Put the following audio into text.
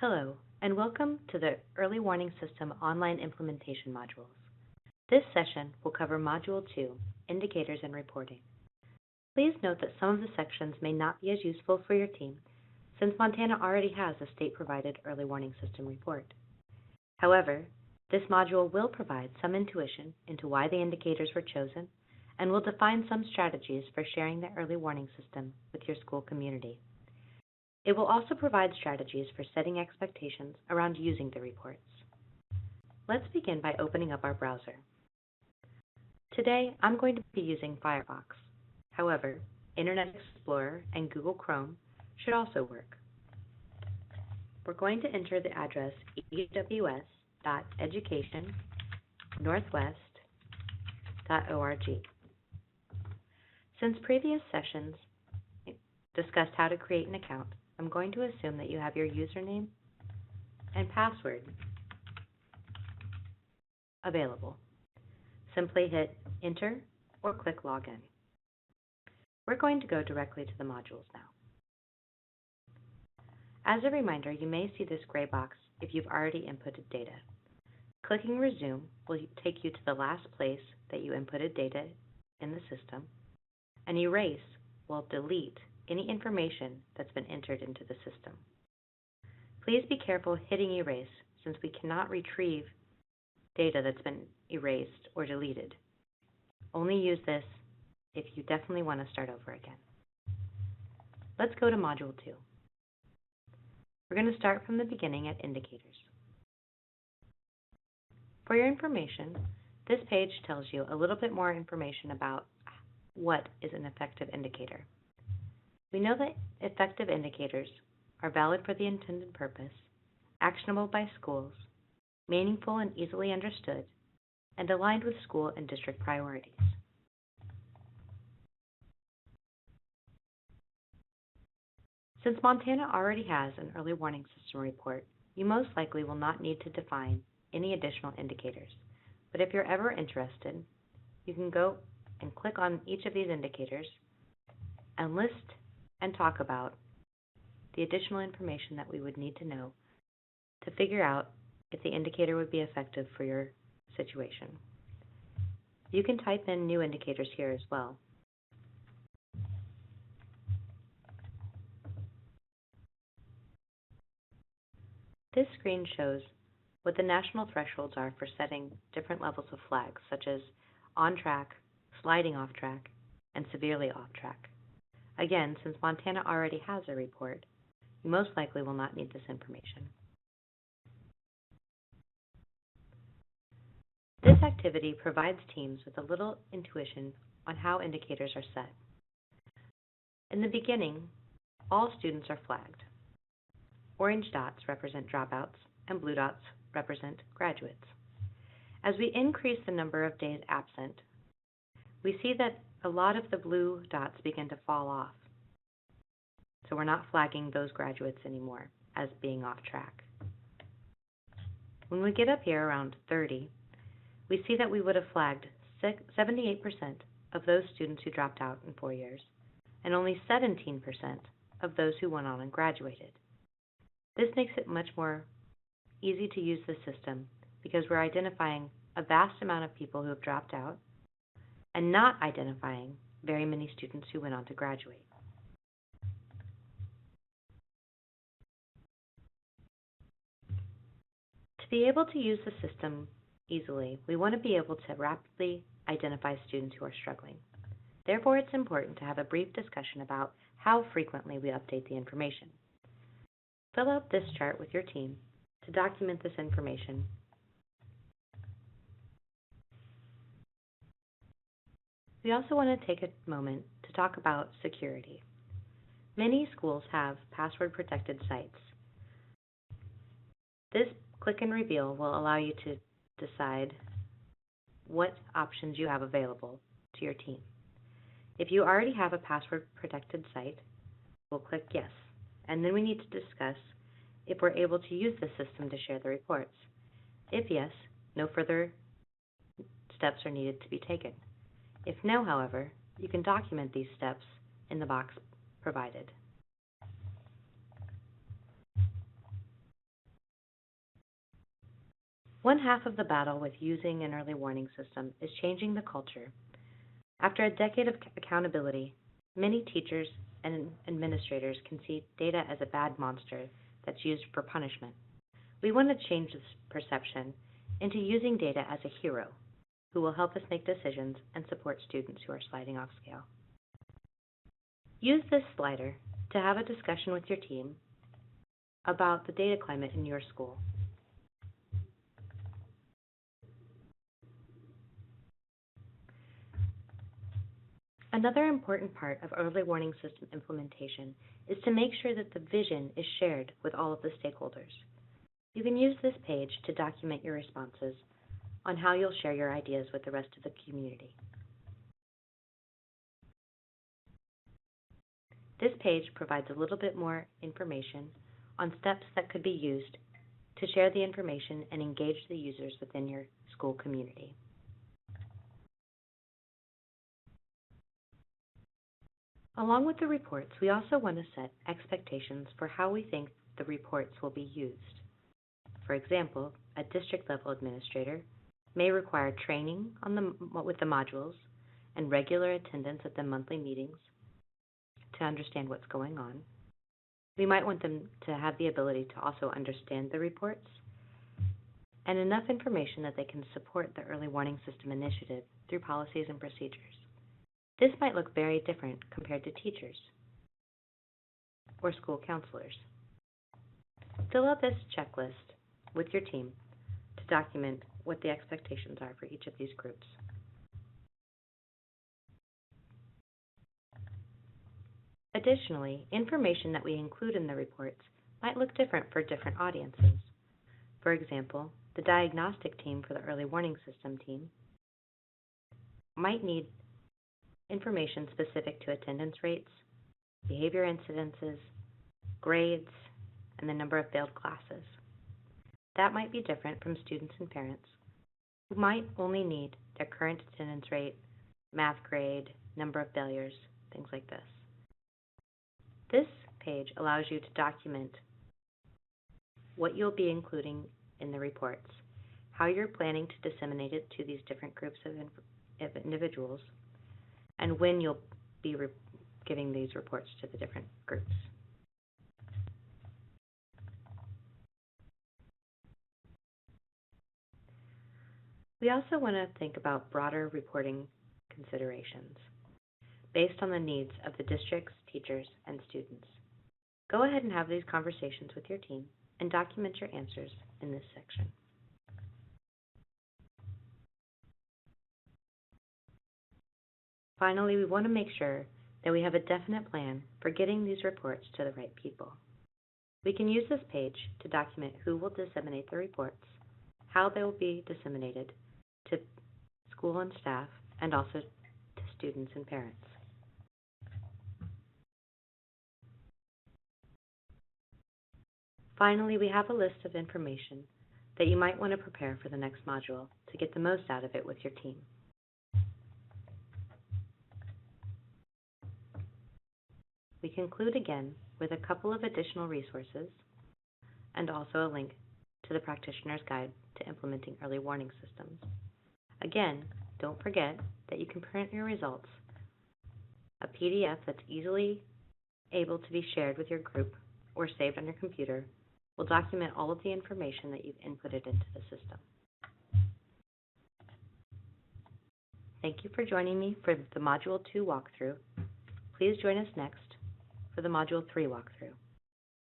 Hello, and welcome to the Early Warning System online implementation modules. This session will cover Module 2, Indicators and Reporting. Please note that some of the sections may not be as useful for your team, since Montana already has a state-provided Early Warning System report. However, this module will provide some intuition into why the indicators were chosen, and will define some strategies for sharing the Early Warning System with your school community. It will also provide strategies for setting expectations around using the reports. Let's begin by opening up our browser. Today, I'm going to be using Firefox. However, Internet Explorer and Google Chrome should also work. We're going to enter the address ews.educationnorthwest.org. Since previous sessions discussed how to create an account, I'm going to assume that you have your username and password available. Simply hit Enter or click Login. We're going to go directly to the modules now. As a reminder, you may see this gray box if you've already inputted data. Clicking Resume will take you to the last place that you inputted data in the system, and Erase will delete any information that's been entered into the system. Please be careful hitting Erase, since we cannot retrieve data that's been erased or deleted. Only use this if you definitely want to start over again. Let's go to Module 2. We're going to start from the beginning at Indicators. For your information, this page tells you a little bit more information about what is an effective indicator. We know that effective indicators are valid for the intended purpose, actionable by schools, meaningful and easily understood, and aligned with school and district priorities. Since Montana already has an early warning system report, you most likely will not need to define any additional indicators. But if you're ever interested, you can go and click on each of these indicators and list and talk about the additional information that we would need to know to figure out if the indicator would be effective for your situation. You can type in new indicators here as well. This screen shows what the national thresholds are for setting different levels of flags, such as on track, sliding off track, and severely off track. Again, since Montana already has a report, you most likely will not need this information. This activity provides teams with a little intuition on how indicators are set. In the beginning, all students are flagged. Orange dots represent dropouts, and blue dots represent graduates. As we increase the number of days absent, we see that a lot of the blue dots begin to fall off. So we're not flagging those graduates anymore as being off track. When we get up here around 30, we see that we would have flagged 78% of those students who dropped out in 4 years, and only 17% of those who went on and graduated. This makes it much more easy to use the system because we're identifying a vast amount of people who have dropped out and not identifying very many students who went on to graduate. To be able to use the system easily, we want to be able to rapidly identify students who are struggling. Therefore, it's important to have a brief discussion about how frequently we update the information. Fill out this chart with your team to document this information. We also want to take a moment to talk about security. Many schools have password-protected sites. This click and reveal will allow you to decide what options you have available to your team. If you already have a password-protected site, we'll click Yes, and then we need to discuss if we're able to use the system to share the reports. If yes, no further steps are needed to be taken. If no, however, you can document these steps in the box provided. One half of the battle with using an early warning system is changing the culture. After a decade of accountability, many teachers and administrators can see data as a bad monster that's used for punishment. We want to change this perception into using data as a hero who will help us make decisions and support students who are sliding off scale. Use this slider to have a discussion with your team about the data climate in your school. Another important part of early warning system implementation is to make sure that the vision is shared with all of the stakeholders. You can use this page to document your responses on how you'll share your ideas with the rest of the community. This page provides a little bit more information on steps that could be used to share the information and engage the users within your school community. Along with the reports, we also want to set expectations for how we think the reports will be used. For example, a district-level administrator may require training with the modules and regular attendance at the monthly meetings to understand what's going on. We might want them to have the ability to also understand the reports and enough information that they can support the early warning system initiative through policies and procedures. This might look very different compared to teachers or school counselors. Fill out this checklist with your team to document what the expectations are for each of these groups. Additionally, information that we include in the reports might look different for different audiences. For example, the diagnostic team for the early warning system team might need information specific to attendance rates, behavior incidences, grades, and the number of failed classes. That might be different from students and parents who might only need their current attendance rate, math grade, number of failures, things like this. This page allows you to document what you'll be including in the reports, how you're planning to disseminate it to these different groups of individuals, and when you'll be giving these reports to the different groups. We also want to think about broader reporting considerations based on the needs of the districts, teachers, and students. Go ahead and have these conversations with your team and document your answers in this section. Finally, we want to make sure that we have a definite plan for getting these reports to the right people. We can use this page to document who will disseminate the reports, how they will be disseminated to school and staff, and also to students and parents. Finally, we have a list of information that you might want to prepare for the next module to get the most out of it with your team. We conclude again with a couple of additional resources and also a link to the Practitioner's Guide to Implementing Early Warning Systems. Again, don't forget that you can print your results, a PDF that's easily able to be shared with your group or saved on your computer will document all of the information that you've inputted into the system. Thank you for joining me for the Module 2 walkthrough. Please join us next for the Module 3 walkthrough.